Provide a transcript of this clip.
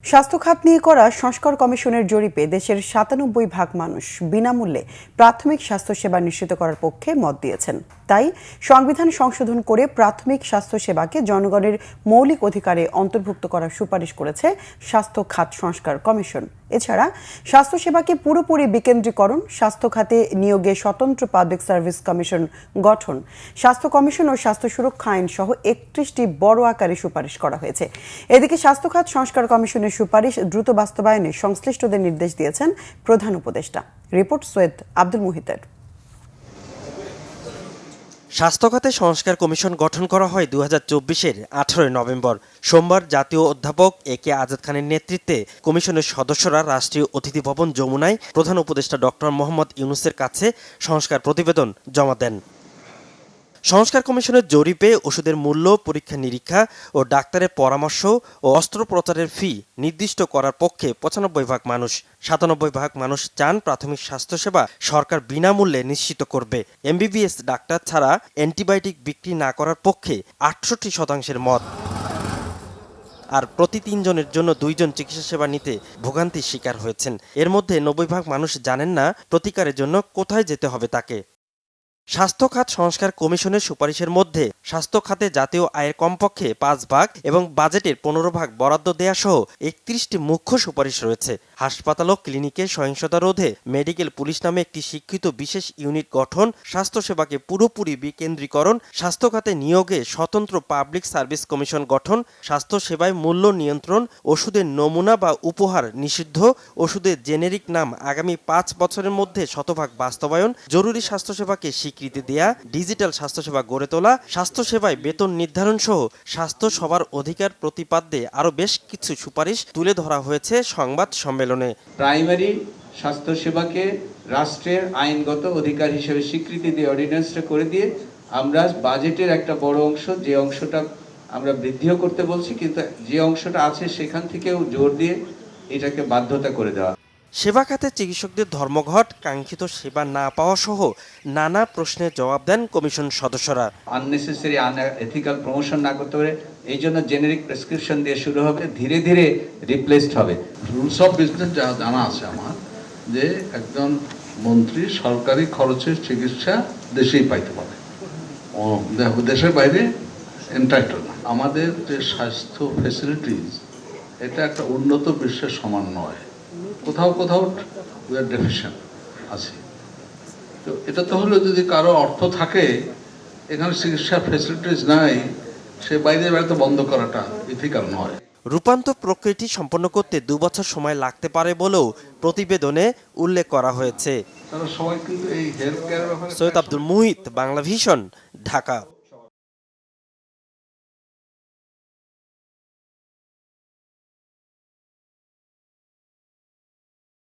স্বাস্থ্য খাত নিয়ে করা সংস্কার কমিশনের জরিপে দেশের ৯৭% মানুষ বিনামূল্যে প্রাথমিক স্বাস্থ্যসেবা নিশ্চিত করার পক্ষে মত দিয়েছেন। তাই সংবিধান সংশোধন করে প্রাথমিক স্বাস্থ্যসেবাকে জনগণের মৌলিক অধিকারে অন্তর্ভুক্ত করার সুপারিশ করেছে স্বাস্থ্য খাত সংস্কার কমিশন। এছাড়া স্বাস্থ্যসেবাকে পুরোপুরি বিকেন্দ্রীকরণ, স্বাস্থ্য খাতে নিয়োগে স্বতন্ত্র পাবলিক সার্ভিস কমিশন গঠন, স্বাস্থ্য কমিশন ও স্বাস্থ্য সুরক্ষা আইন সহ ৩১টি বড় আকারে সুপারিশ করা হয়েছে। এদিকে স্বাস্থ্য খাত সংস্কার কমিশনের সুপারিশ দ্রুত বাস্তবায়নে সংশ্লিষ্টদের নির্দেশ দিয়েছেন প্রধান উপদেষ্টা। রিপোর্ট সৈয়দ আব্দুল মুহিতের। স্বাস্থ্য খাতে সংস্কার কমিশন গঠন করা হয় ২০২৪-এর ১৮ নভেম্বর। সোমবার জাতীয় অধ্যাপক একে আজাদ খানের নেতৃত্বে কমিশনের সদস্যরা রাষ্ট্রীয় অতিথি ভবন যমুনায় প্রধান উপদেষ্টা ডক্টর মোহাম্মদ ইউনূসের কাছে সংস্কার প্রতিবেদন জমা দেন। সংস্কার কমিশনের জরিপে ওষুধের মূল্য, পরীক্ষা নিরীক্ষা ও ডাক্তারের পরামর্শ ও অস্ত্রোপচারের ফি নির্দিষ্ট করার পক্ষে ৯৫% মানুষ, ৯৭% মানুষ চান প্রাথমিক স্বাস্থ্যসেবা সরকার বিনামূল্যে নিশ্চিত করবে। এমবিবিএস ডাক্তার ছাড়া অ্যান্টিবায়োটিক বিক্রি না করার পক্ষে ৬৮% মত। আর প্রতি ৩ জনের জন্য ২ জন চিকিৎসা সেবা নিতে ভোগান্তির শিকার হয়েছেন। এর মধ্যে ৯০% মানুষ জানেন না প্রতিকারের জন্য কোথায় যেতে হবে তাকে। স্বাস্থ্য খাত সংস্কার কমিশনের সুপারিশের মধ্যে স্বাস্থ্য খাতে জাতীয় আয়ের কমপক্ষে ৫% এবং বাজেটের ১৫% বরাদ্দ দেয়া সহ ৩১টি মুখ্য সুপারিশ রয়েছে। হাসপাতাল ও ক্লিনিকে সহিংসতা রোধে মেডিকেল পুলিশ নামে একটি শিক্ষিত বিশেষ ইউনিট গঠন, স্বাস্থ্যসেবাকে পুরোপুরি বিকেন্দ্রীকরণ, স্বাস্থ্য খাতে নিয়োগে স্বতন্ত্র পাবলিক সার্ভিস কমিশন গঠন, স্বাস্থ্যসেবায় মূল্য নিয়ন্ত্রণ, ওষুধের নমুনা বা উপহার নিষিদ্ধ, ওষুধের জেনেরিক নাম আগামী ৫ বছরের মধ্যে ১০০% বাস্তবায়ন, জরুরি স্বাস্থ্যসেবাকে স্বীকৃতি দেয়া, ডিজিটাল স্বাস্থ্যসেবা গড়ে তোলা, স্বাস্থ্যসেবায় বেতন নির্ধারণ সহ স্বাস্থ্য সবার অধিকার প্রতিপাদ্যে আরও বেশ কিছু সুপারিশ তুলে ধরা হয়েছে সংবাদ সম্মেলনে। প্রাইমারি স্বাস্থ্যসেবাকে রাষ্ট্রের আইনগত অধিকার হিসেবে স্বীকৃতি দিয়ে অর্ডিন্যান্সটা করে দিয়ে আমরা বাজেটের একটা বড় অংশ, যে অংশটা আমরা বৃদ্ধিও করতে বলছি, কিন্তু যে অংশটা আছে সেখান থেকেও জোর দিয়ে এটাকে বাধ্যতা করে দেওয়া। সেবা খাতে চিকিৎসকদের ধর্মঘট, কাঙ্ক্ষিত সেবা না পাওয়া সহ নানা প্রশ্নের জবাব দেন কমিশন সদস্যরা। আননেসেসারি এথিক্যাল প্রমোশন না করতে পারে, এই জন্য জেনেরিক প্রেসক্রিপশন দিয়ে শুরু হবে, ধীরে ধীরে রিপ্লেসড হবে। রুলস অফ বিজনেস যা জানা আছে আমার, যে একজন মন্ত্রী সরকারি খরচের চিকিৎসা দেশেই পাইতে পারে, ও দেশের বাইরে এন্টাইটেল না। আমাদের যে স্বাস্থ্য ফেসিলিটিস, এটা একটা উন্নত বিশ্বের সমান নয়, কোথাও কোথাও উই আর ডেফিশিয়েন্ট আছে। তো এটা তো হলো যদি কারো অর্থ থাকে, এখানে চিকিৎসা ফেসিলিটিস নাই, সে বাইরে বেড়াতে বন্ধ করাটা ইথিক্যাল নয়। রূপান্তর প্রক্রিয়াটি সম্পন্ন করতে ২ বছর সময় লাগতে পারে বলেও প্রতিবেদনে উল্লেখ করা হয়েছে। তারা সবাই কিন্তু এই হেলথ কেয়ার ব্যাপারে। সৈয়দ আব্দুল মুহিত, বাংলা ভিশন, ঢাকা।